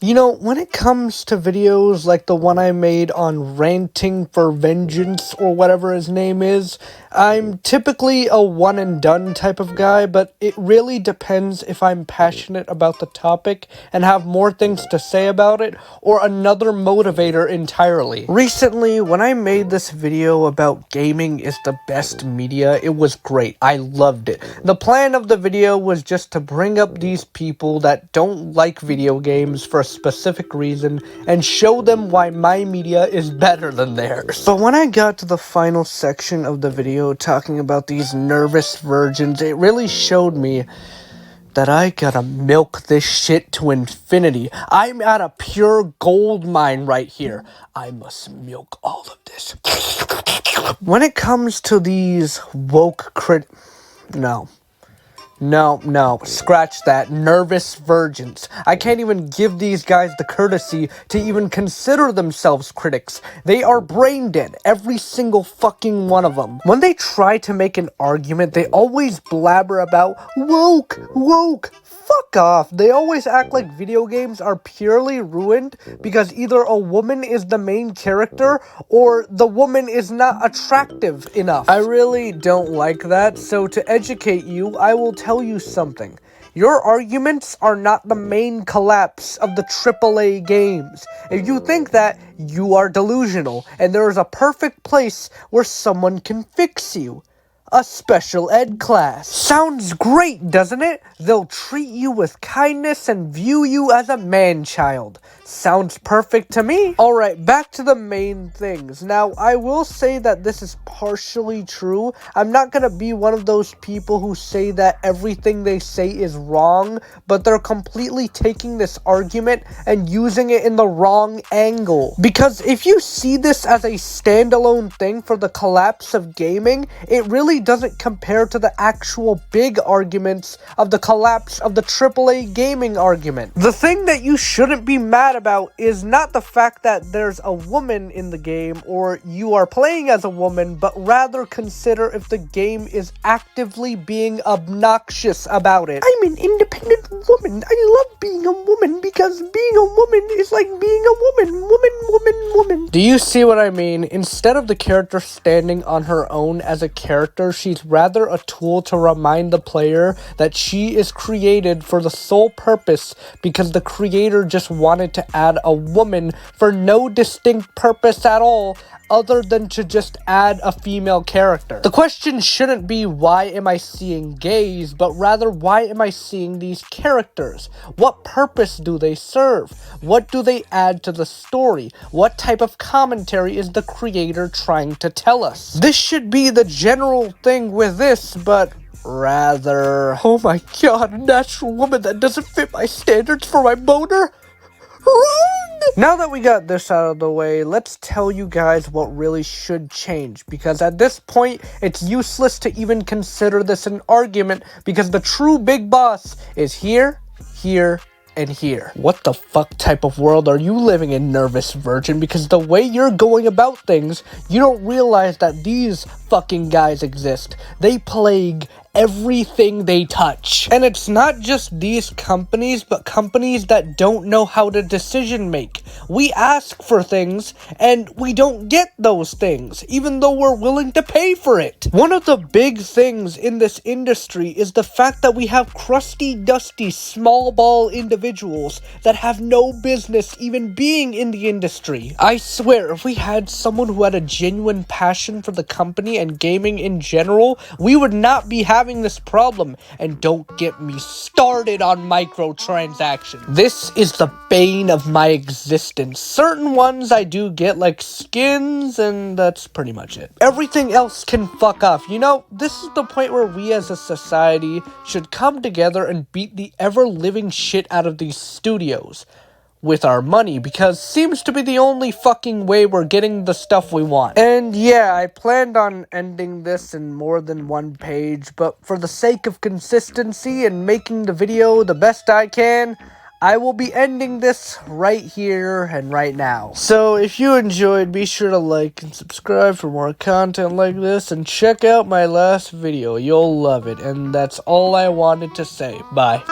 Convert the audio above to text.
You know, when it comes to videos like the one I made on ranting for vengeance or whatever his name is, I'm typically a one and done type of guy, but it really depends if I'm passionate about the topic and have more things to say about it or another motivator entirely. Recently, when I made this video about gaming is the best media, it was great. I loved it. The plan of the video was just to bring up these people that don't like video games for a specific reason and show them why my media is better than theirs. But when I got to the final section of the video talking about these nervous virgins, it really showed me that I gotta milk this shit to infinity. I'm at a pure gold mine right here. I must milk all of this. When it comes to these woke No, scratch that. Nervous virgins. I can't even give these guys the courtesy to even consider themselves critics. They are brain dead, every single fucking one of them. When they try to make an argument, they always blabber about woke. Fuck off. They always act like video games are purely ruined because either a woman is the main character or the woman is not attractive enough. I really don't like that, so to educate you, I will tell you something. Your arguments are not the main collapse of the AAA games. If you think that, you are delusional, and there is a perfect place where someone can fix you. A special ed class. Sounds great, doesn't it? They'll treat you with kindness and view you as a man-child. Sounds perfect to me. Alright, back to the main things. Now, I will say that this is partially true. I'm not gonna be one of those people who say that everything they say is wrong, but they're completely taking this argument and using it in the wrong angle. Because if you see this as a standalone thing for the collapse of gaming, it really doesn't compare to the actual big arguments of the collapse of the AAA gaming argument. The thing that you shouldn't be mad about is not the fact that there's a woman in the game or you are playing as a woman, but rather consider if the game is actively being obnoxious about it. I'm an independent woman. I love being a woman because being a woman is like being a woman. Woman. Do you see what I mean? Instead of the character standing on her own as a character, she's rather a tool to remind the player that she is created for the sole purpose because the creator just wanted to add a woman for no distinct purpose at all other than to just add a female character. The question shouldn't be why am I seeing gays, but rather why am I seeing these characters? What purpose do they serve? What do they add to the story? What type of commentary is the creator trying to tell us? This should be the general thing with this, but rather, oh my god, a natural woman that doesn't fit my standards for my boner? Now that we got this out of the way, let's tell you guys what really should change, because at this point, it's useless to even consider this an argument, because the true big boss is here, and here. What the fuck type of world are you living in, nervous virgin? Because the way you're going about things, you don't realize that these fucking guys exist. They plague everything they touch. And it's not just these companies, but companies that don't know how to decision make. We ask for things, and we don't get those things, even though we're willing to pay for it. One of the big things in this industry is the fact that we have crusty, dusty, small ball individuals that have no business even being in the industry. I swear, if we had someone who had a genuine passion for the company and gaming in general, we would not be having this problem. And don't get me started on microtransactions. This is the bane of my existence. Certain ones I do get, like skins, and that's pretty much it. Everything else can fuck off. You know, this is the point where we as a society should come together and beat the ever-living shit out of these studios with our money, because seems to be the only fucking way we're getting the stuff we want. And yeah, I planned on ending this in more than one page, but for the sake of consistency and making the video the best I can, I will be ending this right here and right now. So if you enjoyed, be sure to like and subscribe for more content like this, and check out my last video. You'll love it, and that's all I wanted to say. Bye.